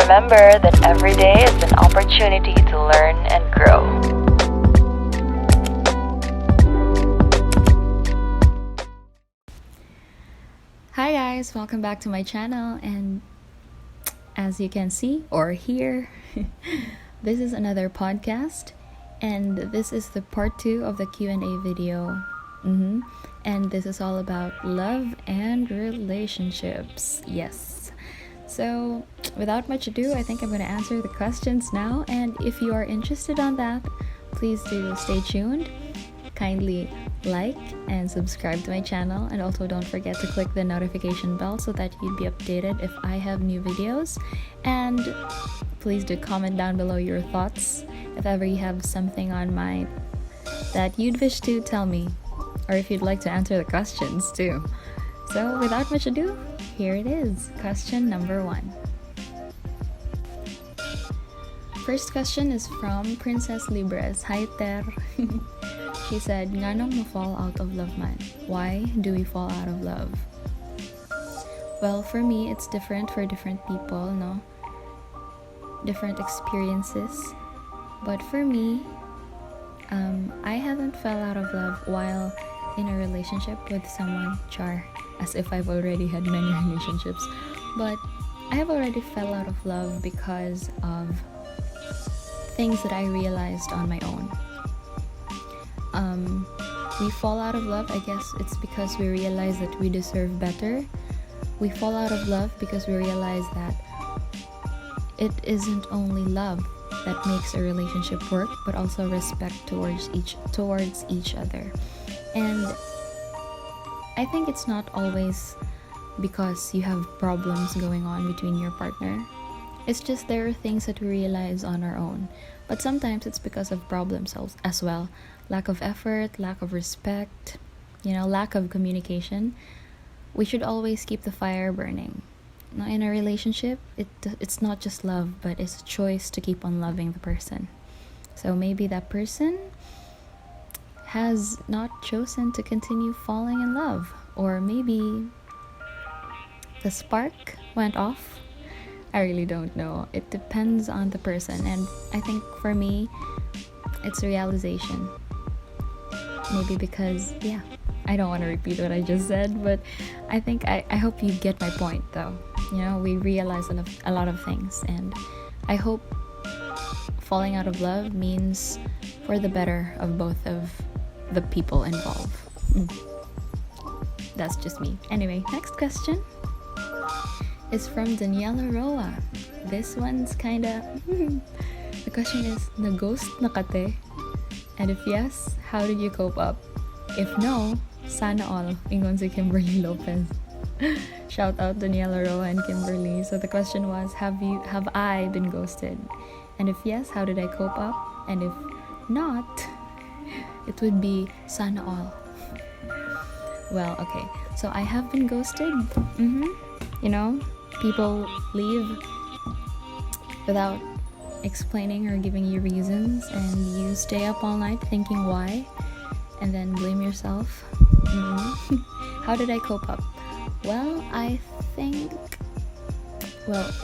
Remember that every day is an opportunity to learn and grow. Hi guys, welcome back to my channel, and as you can see or hear, this is another podcast, and this is the part 2 of the Q&A video. And this is all about love and relationships. Yes. So without much ado, I think I'm going to answer the questions now, and if you are interested on that, please do stay tuned. Kindly like and subscribe to my channel, and also don't forget to click the notification bell so that you'd be updated if I have new videos. And please do comment down below your thoughts if ever you have something on mind that you'd wish to tell me, or if you'd like to answer the questions too. So without much ado, here it is. Question number 1. First question is from Princess Libres. Hi Ter. She said, "Nganong mo fall out of love man? Why do we fall out of love?" Well, for me, it's different for different people, no? Different experiences. But for me, I haven't fell out of love while in a relationship with someone, char, as if I've already had many relationships. But I have already fell out of love because of things that I realized on my own. We fall out of love, I guess it's because we realize that we deserve better. We fall out of love because we realize that it isn't only love that makes a relationship work, but also respect towards each other. And I think it's not always because you have problems going on between your partner. It's just there are things that we realize on our own. But sometimes it's because of problems as well. Lack of effort, lack of respect, lack of communication. We should always keep the fire burning. Now, in a relationship, it's not just love, but it's a choice to keep on loving the person. So maybe that person has not chosen to continue falling in love, or maybe the spark went off. I really don't know. It depends on the person, and I think for me, it's a realization. Maybe because, I don't want to repeat what I just said, but I think I hope you get my point though. We realize a lot of things, and I hope falling out of love means for the better of both of the people involved. That's just me. Anyway, next question is from Daniela Roa. This one's kinda the question is, "Na-ghost na kate? And if yes, how did you cope up? If no, sana all." Ingon si Kimberly Lopez. Shout out Daniela Roa and Kimberly. So the question was, have I been ghosted? And if yes, how did I cope up? And if not, it would be sana all. Well, okay. So I have been ghosted. People leave without explaining or giving you reasons, and you stay up all night thinking why, and then blame yourself. How did I cope up? Well, I think,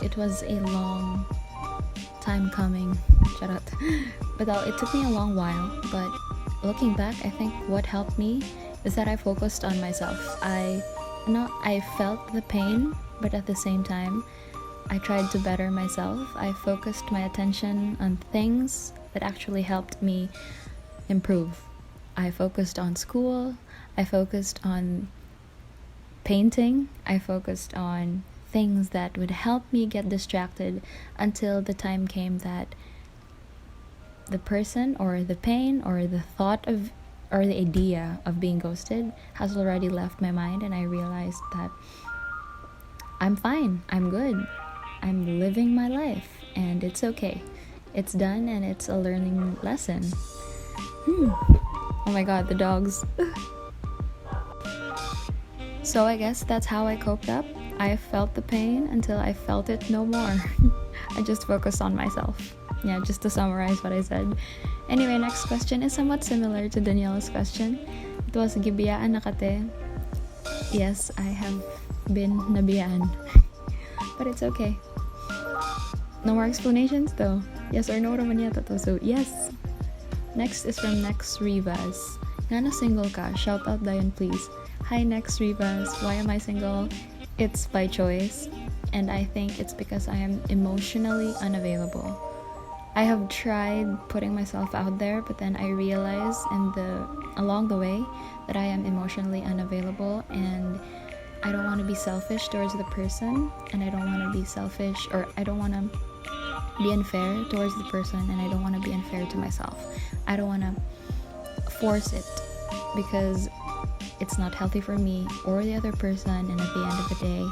it was a long time coming. Charot. But it took me a long while. But looking back, I think what helped me is that I focused on myself. I felt the pain, but at the same time, I tried to better myself. I focused my attention on things that actually helped me improve. I focused on school. I focused on painting. I focused on things that would help me get distracted until the time came that the person or the pain or the thought of or the idea of being ghosted has already left my mind, and I realized that I'm fine, I'm good, I'm living my life, and it's okay. It's done, and it's a learning lesson. Oh my god, the dogs. So I guess that's how I coped up. I felt the pain until I felt it no more. I just focused on myself. Yeah, just to summarize what I said. Anyway, next question is somewhat similar to Daniela's question. It was, "Gibiyaan na kate?" Yes, I have been nabiyaan. But it's okay. No more explanations though. Yes or no naman yata to. So yes. Next is from Next Rivas. Nga na single ka? Shout out Diane please. Hi Next Rivas. Why am I single? It's by choice. And I think it's because I am emotionally unavailable. I have tried putting myself out there, but then I realized along the way that I am emotionally unavailable, and I don't want to be selfish towards the person, and I don't want to be selfish, or I don't want to be unfair towards the person, and I don't want to be unfair to myself. I don't want to force it because it's not healthy for me or the other person, and at the end of the day,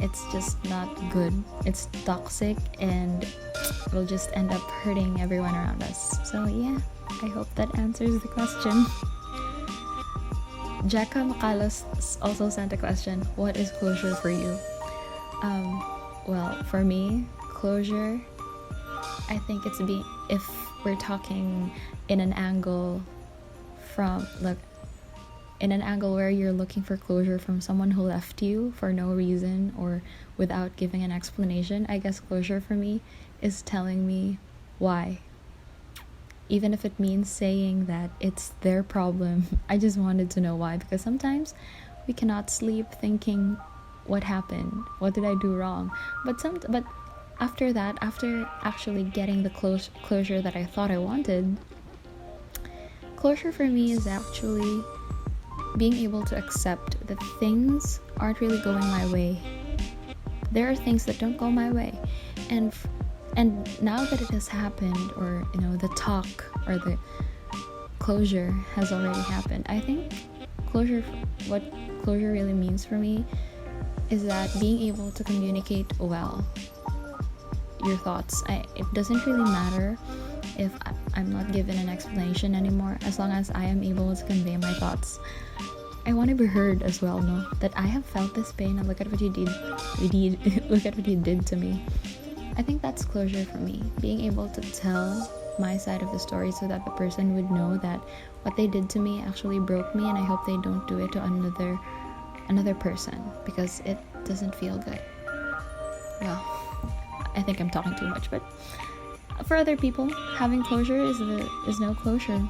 it's just not good. It's toxic, and we'll just end up hurting everyone around us. So yeah, I hope that answers the question. Jacka Macalos also sent a question. What is closure for you? Well, for me, closure, I think it's if we're talking in an angle where you're looking for closure from someone who left you for no reason or without giving an explanation, I guess closure for me is telling me why. Even if it means saying that it's their problem, I just wanted to know why, because sometimes we cannot sleep thinking what happened, what did I do wrong, but after that, after actually getting the closure that I thought I wanted, closure for me is actually being able to accept that things aren't really going my way. There are things that don't go my way, and now that it has happened, or the talk or the closure has already happened, I think what closure really means for me is that being able to communicate well your thoughts. It doesn't really matter if I'm not given an explanation anymore, as long as I am able to convey my thoughts. I want to be heard as well, no? That I have felt this pain, and look at what you did. Look at what you did to me. I think that's closure for me. Being able to tell my side of the story so that the person would know that what they did to me actually broke me, and I hope they don't do it to another person, because it doesn't feel good. Well, I think I'm talking too much, but for other people, having closure is no closure.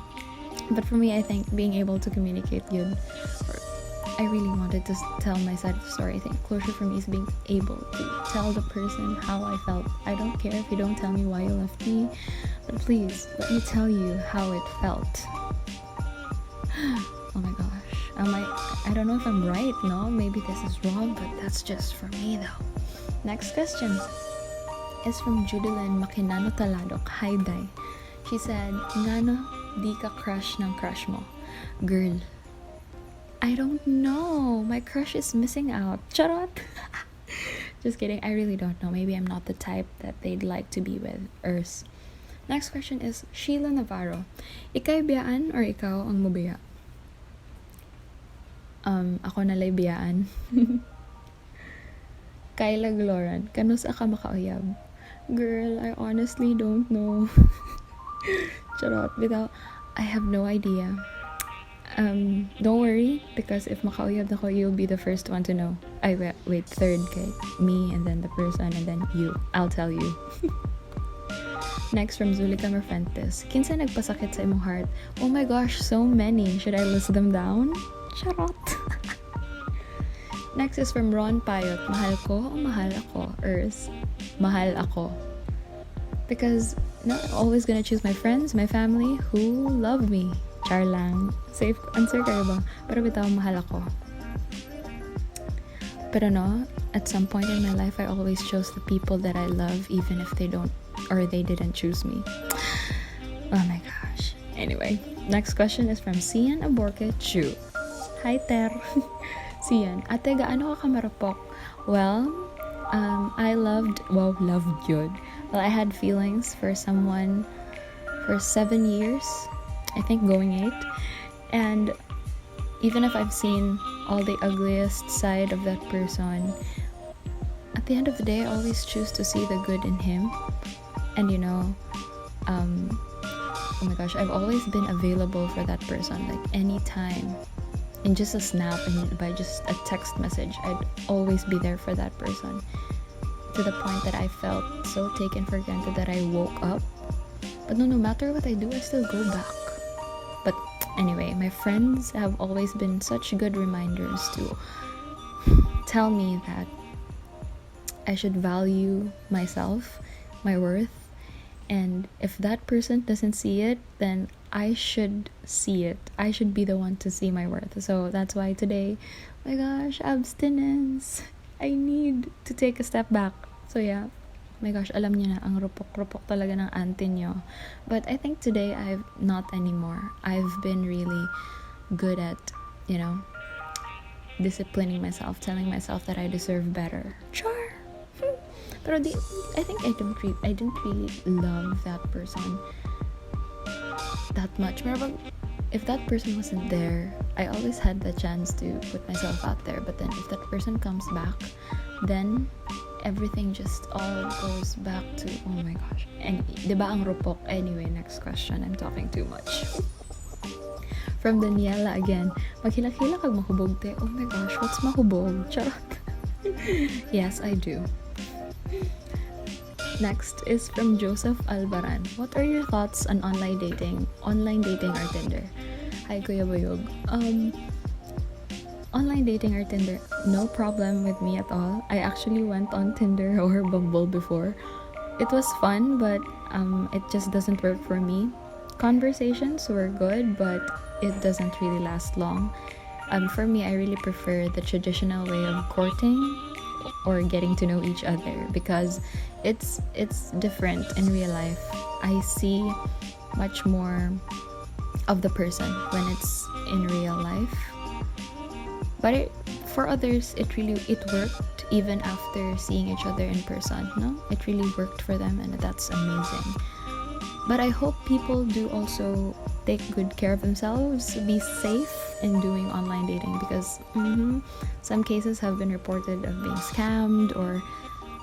But for me, I think being able to communicate good, I really wanted to tell my side of the story. I think closure for me is being able to tell the person how I felt. I don't care if you don't tell me why you left me, but please let me tell you how it felt. Oh my gosh, I don't know if I'm right, no? Maybe this is wrong, but that's just for me though. Next question is from Judilyn Makinano Taladok. Hi, Day. She said, Ngano di ka crush ng crush mo? Girl, I don't know. My crush is missing out. Charot! Just kidding. I really don't know. Maybe I'm not the type that they'd like to be with. Next question is Sheila Navarro. Ika'y biyaan or ikaw ang mubiya? Ako nalay biyaan. Kyla Gloran. Kanus ka makauyab? Girl, I honestly don't know. Charot. I have no idea. Don't worry, because if makauyab na ko, you'll be the first one to know. Wait, third kay me, and then the person, and then you. I'll tell you. Next from Zulika Merfentes. Kinsa nagpasakit sa imong heart? Oh my gosh, so many. Should I list them down? Charot. Next is from Ron Payot. Mahal ko o mahal ako? Mahal ako. Because I'm always gonna choose my friends, my family, who love me. Char lang. Safe answer kayo ba? Pero bitaw, mahal ako. Pero no, at some point in my life, I always chose the people that I love, even if they didn't choose me. Oh my gosh. Anyway, next question is from Sian Aborke Chu. Hi, Ter. Sian, ate, gaano ka kamarapok? Well, I loved yun. Well, I had feelings for someone for 7 years, I think going 8, and even if I've seen all the ugliest side of that person, at the end of the day, I always choose to see the good in him. And oh my gosh, I've always been available for that person, like anytime, in just a snap and by just a text message, I'd always be there for that person. to the point that I felt so taken for granted that I woke up. But no matter what I do, I still go back. But anyway, my friends have always been such good reminders to tell me that I should value myself, my worth, and if that person doesn't see it, then I should see it. I should be the one to see my worth. So that's why today, my gosh, abstinence. I need to take a step back. So yeah, my gosh, alam niyo na, ang rupok-rupok talaga ng auntie niyo. But I think today I've not anymore. I've been really good at, disciplining myself, telling myself that I deserve better. Sure. Pero I think I didn't really love that person that much. Pero if that person wasn't there, I always had the chance to put myself out there. But then if that person comes back, then everything just all goes back to, oh my gosh. And diba ang rupok? Anyway, next question. I'm talking too much. From Daniela again. Maghila-hila kag mahubog te. Oh my gosh, what's mahubog? Charot. Yes, I do. Next is from Joseph Albaran. What are your thoughts on online dating or Tinder? Hi, Kuya Boyog. Online dating or Tinder, no problem with me at all. I actually went on Tinder or Bumble before. It was fun, but it just doesn't work for me. Conversations were good, but it doesn't really last long. For me, I really prefer the traditional way of courting or getting to know each other because it's different in real life. I see much more of the person when it's in real life. But for others, it worked even after seeing each other in person. No, it really worked for them, and that's amazing. But I hope people do also take good care of themselves, be safe in doing online dating because some cases have been reported of being scammed or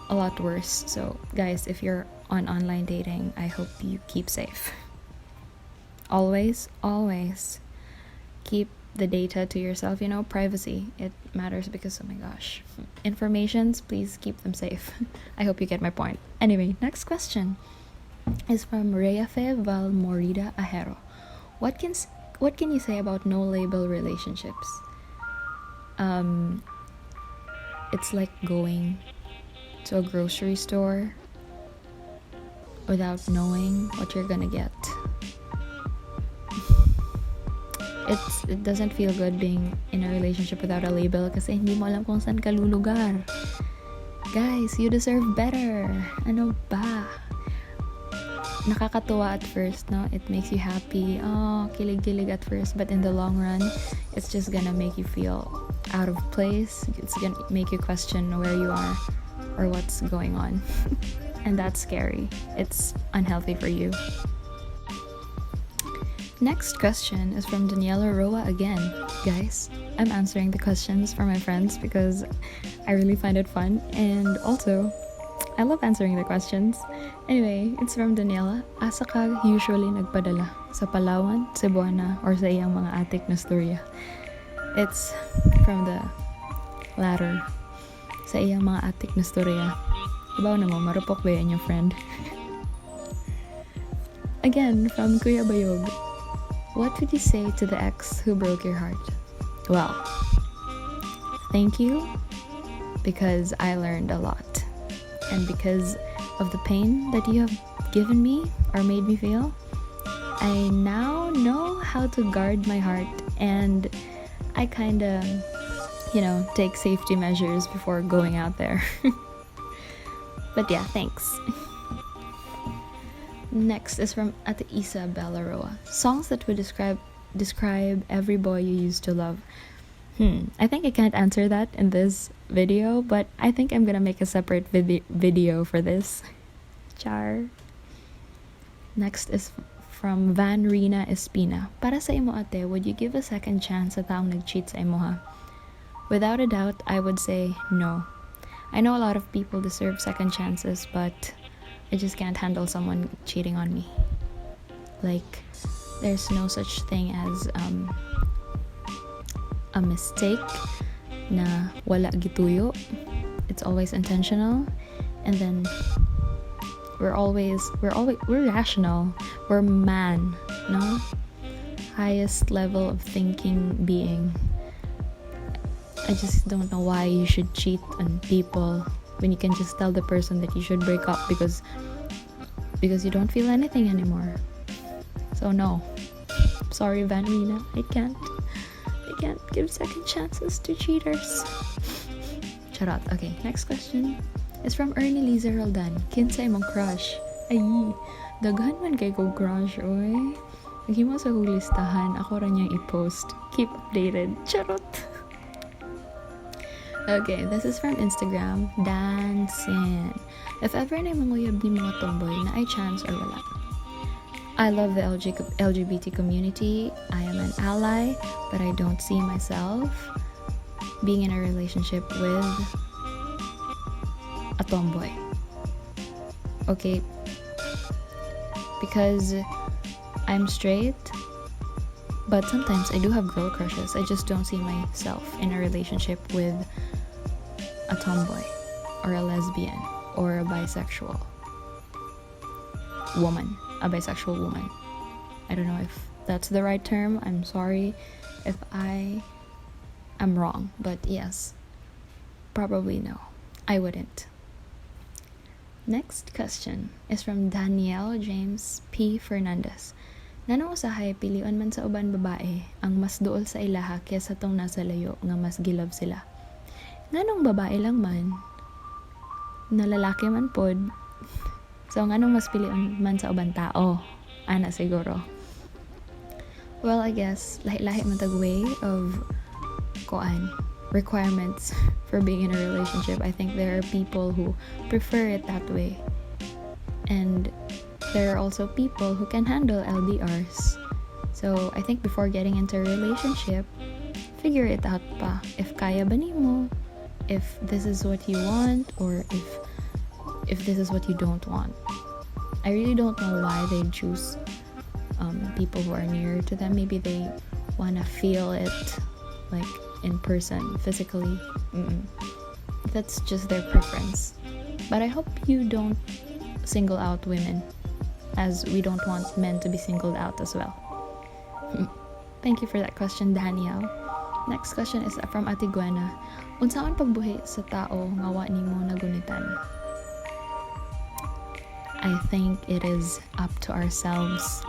a lot worse. So guys, if you're on online dating, I hope you keep safe. Always keep the data to yourself. Privacy, it matters because, oh my gosh, informations, please keep them safe. I hope you get my point. Anyway, next question is from Reafe Valmorida Ajero. What can you say about no label relationships? It's like going to a grocery store without knowing what you're gonna get. It doesn't feel good being in a relationship without a label kasi hindi mo alam kung saan ka lulugar. Guys, you deserve better. Ano ba? Nakakatuwa at first, no? It makes you happy. Oh, kilig-kilig at first. But in the long run, it's just gonna make you feel out of place. It's gonna make you question where you are or what's going on. And that's scary. It's unhealthy for you. Next question is from Daniela Roa again. Guys, I'm answering the questions for my friends because I really find it fun. And also, I love answering the questions. Anyway, it's from Daniela. Asa ka usually nagpadala? Sa Palawan, Cebuana, or sa iyang mga atik na storya? It's from the latter. Sa iyang mga atik na storya. Ibaw na mo, marupok ba yan yung friend? Again, from Kuya Bayog. What would you say to the ex who broke your heart? Well, thank you because I learned a lot. And because of the pain that you have given me or made me feel, I now know how to guard my heart and I kind of, take safety measures before going out there. But yeah, thanks. Next is from Ate Isa Bellaroa. Songs that would describe every boy you used to love. I think I can't answer that in this video, but I think I'm gonna make a separate video for this. Char. Next is from Van Rina Espina. Para sa imo ate, would you give a second chance sa taong nag-cheat sa imo ha? Without a doubt, I would say no. I know a lot of people deserve second chances, but I just can't handle someone cheating on me. Like, there's no such thing as a mistake na wala gituyo. It's always intentional, and then we're rational. We're man, no? Highest level of thinking being. I just don't know why you should cheat on people when you can just tell the person that you should break up because you don't feel anything anymore. So no. Sorry, Vanrina. I can't give second chances to cheaters. Charot. Okay, next question is from Earnestly Roldan. Kinsay mong crush. Ay, daghan man kay ko crush, oy. Naghimo sa kong listahan. Ako rin niyang i-post. Keep updated. Charot. Okay, this is from Instagram. Dancing. If ever na manguyab ni mga tomboy na ay chance or wala. I love the LGBT community. I am an ally, but I don't see myself being in a relationship with a tomboy. Okay, because I'm straight, but sometimes I do have girl crushes. I just don't see myself in a relationship with a tomboy or a lesbian or a bisexual woman. A bisexual woman. I don't know if that's the right term. I'm sorry if I am wrong, but yes, probably no. I wouldn't. Next question is from Danielle James P. Fernandez. Nanong usahay pilion man sa uban babae ang mas duol sa ilaha kaysa tong nasa layo nga mas gilab sila. Nanong babae lang man na lalaki man pod. So, anong mas pilion man sa ubang tao? Ana siguro. Well, I guess, lahi-lahi man tag way of requirements for being in a relationship. I think there are people who prefer it that way. And there are also people who can handle LDRs. So, I think before getting into a relationship, figure it out pa. If kaya ba nimo, if this is what you want, or if this is what you don't want. I really don't know why they choose people who are nearer to them. Maybe they want to feel it like in person, physically. That's just their preference. But I hope you don't single out women, as we don't want men to be singled out as well. Thank you for that question, Danielle. Next question is from Ate Gwen. Unsaon pagbuhi sa tao nga wa nimo nagunitan? I think it is up to ourselves.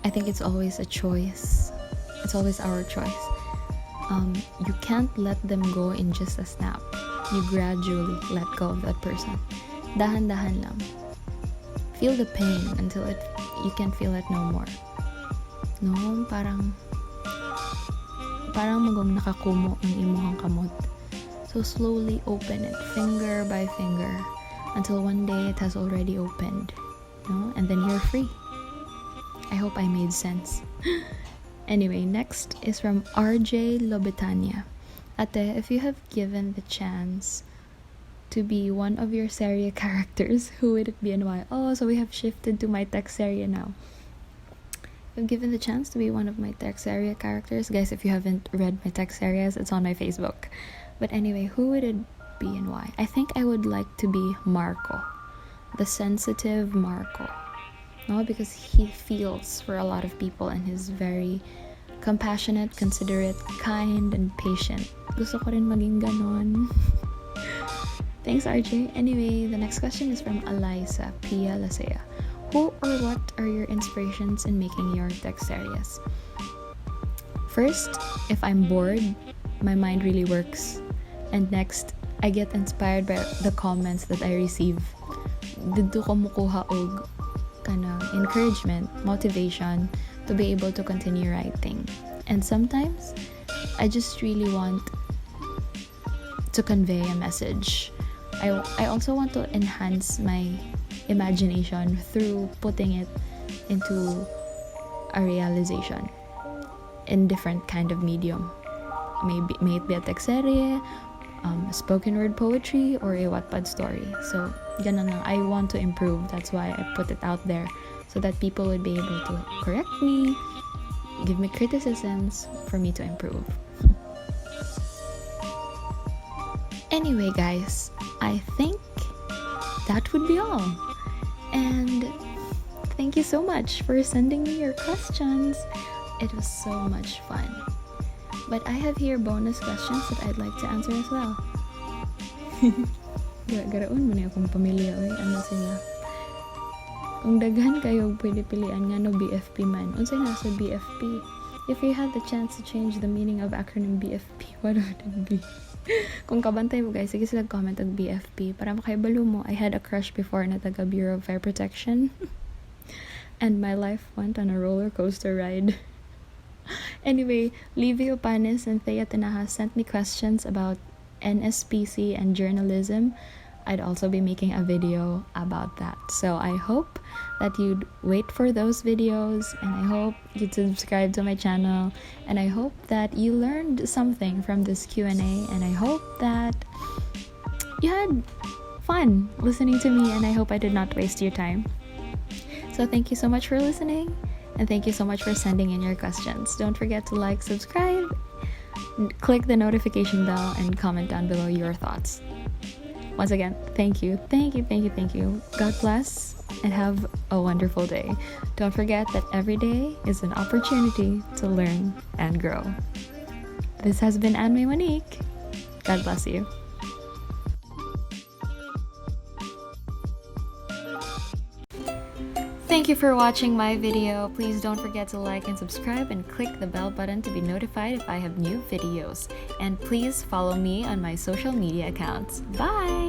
I think it's always a choice. It's always our choice. You can't let them go in just a snap. You gradually let go of that person. Dahan-dahan lang. Feel the pain until you can feel it no more. No, parang magong nakakumo ang imuhang kamot. So slowly open it, finger by finger, until one day it has already opened, no? And then you're free. I hope I made sense. Anyway, next is from RJ Lobetania. Ate, if you have given the chance to be one of your serie characters, who would it be and why? Oh, so we have shifted to my text serie now. I've given the chance to be one of my text area characters. Guys, if you haven't read my text areas, it's on my Facebook. But anyway, who would it be and why? I think I would like to be Marco, the sensitive Marco. No, because he feels for a lot of people and he's very compassionate, considerate, kind, and patient. Gusto ko rin maging ganon. Thanks, RJ. Anyway, the next question is from Eliza Pia Lasea. Who or what are your inspirations in making your text series? First, if I'm bored, my mind really works. And next, I get inspired by the comments that I receive. Dito ko mukuha og kanang encouragement, motivation to be able to continue writing. And sometimes, I just really want to convey a message. I also want to enhance my imagination through putting it into a realization in different kind of medium. May it be a text serie, spoken word poetry, or a Wattpad story. So, ganun lang. I want to improve. That's why I put it out there, so that people would be able to correct me, give me criticisms for me to improve. Anyway, guys, I think that would be all. And thank you so much for sending me your questions. It was so much fun. But I have here bonus questions that I'd like to answer as well. Garaon mo na akong pamilya, oy. Ano sila? Kung daghan kayo pwede pilian nga no BFP man. Unsay nasa BFP? If you had the chance to change the meaning of acronym BFP, what would it be? Kung kabantay mo guys, sige sila comment ang BFP. Para makaibalo mo, I had a crush before na taga Bureau of Fire Protection. And my life went on a roller coaster ride. Anyway, Livio Panes and Thea Tinaha sent me questions about NSPC and journalism. I'd also be making a video about that. So I hope that you'd wait for those videos, and I hope you'd subscribe to my channel, and I hope that you learned something from this Q&A, and I hope that you had fun listening to me, and I hope I did not waste your time. So thank you so much for listening, and thank you so much for sending in your questions. Don't forget to like, subscribe, click the notification bell, and comment down below your thoughts. Once again, thank you. God bless and have a wonderful day. Don't forget that every day is an opportunity to learn and grow. This has been Mae Monique. God bless you. Thank you for watching my video. Please don't forget to like and subscribe and click the bell button to be notified if I have new videos. And please follow me on my social media accounts. Bye!